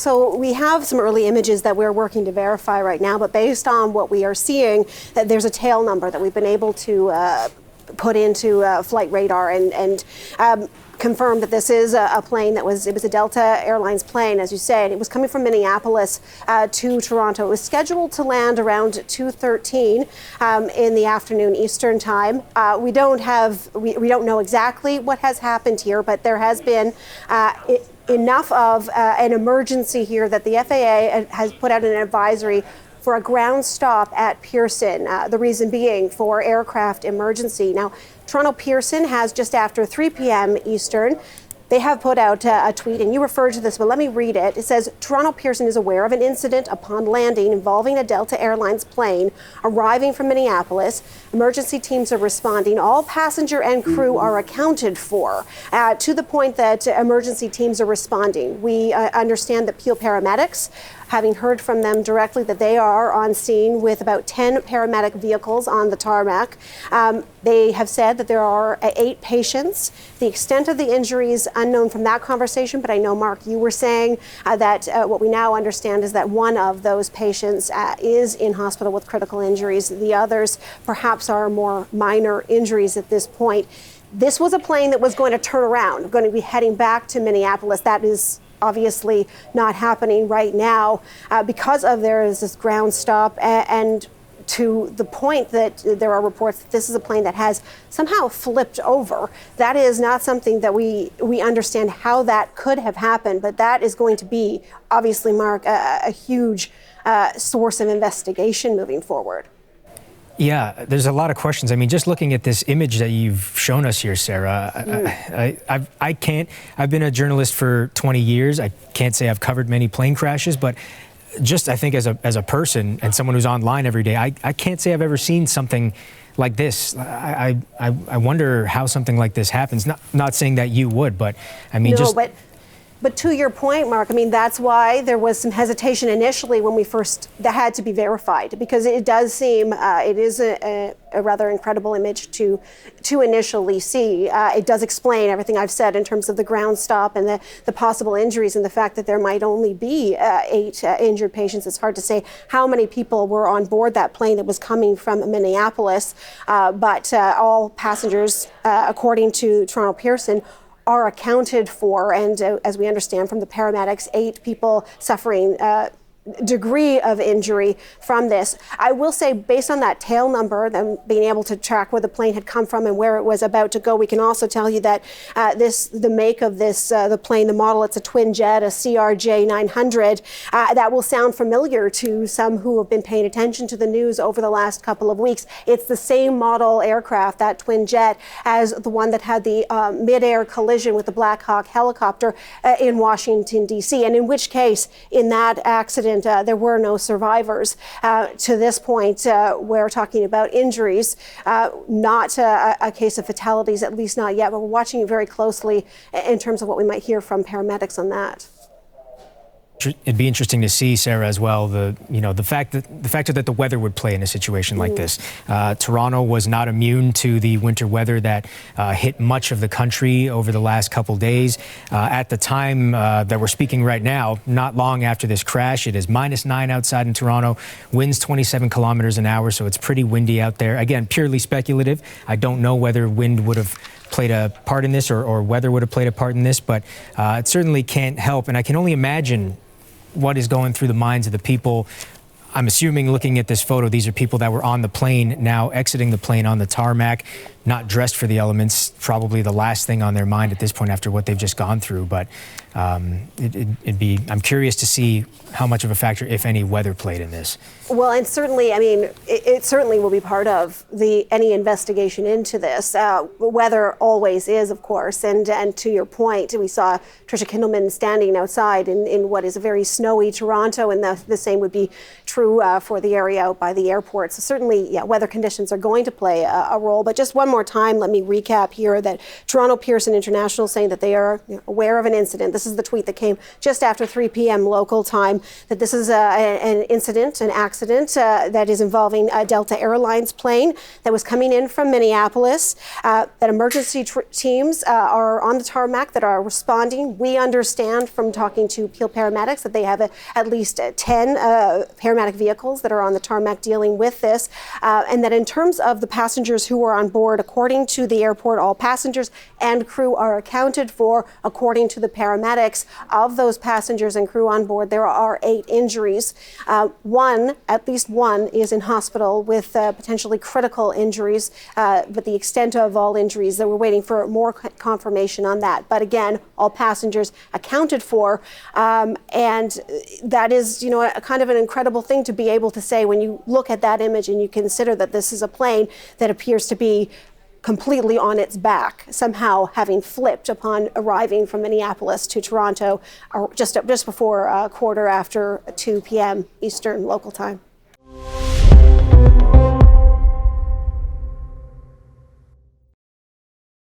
so we have some early images that we're working to verify right now, but based on what we are seeing, that there's a tail number that we've been able to put into flight radar and confirmed that this is a plane it was a Delta Airlines plane, as you say, and it was coming from Minneapolis to Toronto. It was scheduled to land around 2:13 in the afternoon Eastern time. We don't know exactly what has happened here, but there has been enough of an emergency here that the FAA has put out an advisory for a ground stop at Pearson, the reason being for aircraft emergency. Now, Toronto Pearson has just after 3 p.m. Eastern, they have put out a tweet, and you referred to this, but let me read it. It says, Toronto Pearson is aware of an incident upon landing involving a Delta Airlines plane arriving from Minneapolis. Emergency teams are responding. All passenger and crew are accounted for, to the point that emergency teams are responding. We understand that Peel Paramedics, having heard from them directly, that they are on scene with about 10 paramedic vehicles on the tarmac. They have said that there are 8 patients. The extent of the injuries unknown from that conversation, but I know, Mark, you were saying that what we now understand is that one of those patients is in hospital with critical injuries. The others perhaps are more minor injuries at this point. This was a plane that was going to turn around, going to be heading back to Minneapolis. That is obviously not happening right now because of there is this ground stop and to the point that there are reports that this is a plane that has somehow flipped over. That is not something that we understand how that could have happened, but that is going to be, obviously, Mark, a huge source of investigation moving forward. Yeah, there's a lot of questions. I mean, just looking at this image that you've shown us here, Sarah, I've been a journalist for 20 years. I can't say I've covered many plane crashes, but just I think as a person and someone who's online every day, I can't say I've ever seen something like this. I wonder how something like this happens. Not saying that you would, but I mean, But to your point, Mark, I mean, that's why there was some hesitation initially when that had to be verified, because it does seem, it is a rather incredible image to initially see. It does explain everything I've said in terms of the ground stop and the possible injuries and the fact that there might only be 8 injured patients. It's hard to say how many people were on board that plane that was coming from Minneapolis, but all passengers, according to Toronto Pearson, are accounted for, and as we understand from the paramedics, 8 people suffering degree of injury from this. I will say, based on that tail number, them being able to track where the plane had come from and where it was about to go, we can also tell you that the make of this, the plane, the model, it's a twin jet, a CRJ 900. That will sound familiar to some who have been paying attention to the news over the last couple of weeks. It's the same model aircraft, that twin jet, as the one that had the mid-air collision with the Black Hawk helicopter in Washington, D.C., and in which case, in that accident, there were no survivors. To this point, we're talking about injuries, not a case of fatalities, at least not yet, but we're watching it very closely in terms of what we might hear from paramedics on that. It'd be interesting to see, Sarah, as well, the factor that the weather would play in a situation like this. Toronto was not immune to the winter weather that hit much of the country over the last couple days. At the time that we're speaking right now, not long after this crash, it is -9 outside in Toronto, winds 27 kilometers an hour, so it's pretty windy out there. Again, purely speculative. I don't know whether wind would have played a part in this or weather would have played a part in this, but it certainly can't help. And I can only imagine what is going through the minds of the people. I'm assuming, looking at this photo, these are people that were on the plane, now exiting the plane on the tarmac, not dressed for the elements, probably the last thing on their mind at this point after what they've just gone through. But I'm curious to see how much of a factor, if any, weather played in this. Well, and certainly, I mean, it certainly will be part of any investigation into this. Weather always is, of course, and to your point, we saw Tricia Kindleman standing outside in what is a very snowy Toronto, and the same would be true crew for the area out by the airport. So certainly, yeah, weather conditions are going to play a role. But just one more time, let me recap here that Toronto Pearson International saying that they are aware of an incident. This is the tweet that came just after 3 p.m. local time, that this is an incident, an accident that is involving a Delta Airlines plane that was coming in from Minneapolis, that emergency teams are on the tarmac that are responding. We understand from talking to Peel Paramedics that they have at least 10 paramedic vehicles that are on the tarmac dealing with this, and that in terms of the passengers who were on board, according to the airport, all passengers and crew are accounted for. According to the paramedics, of those passengers and crew on board, there are 8 injuries. At least one is in hospital with potentially critical injuries, but the extent of all injuries, that we're waiting for more confirmation on that. But again, all passengers accounted for, and that is, a kind of an incredible thing to be able to say when you look at that image and you consider that this is a plane that appears to be completely on its back, somehow having flipped upon arriving from Minneapolis to Toronto, or just before 2 p.m. Eastern local time.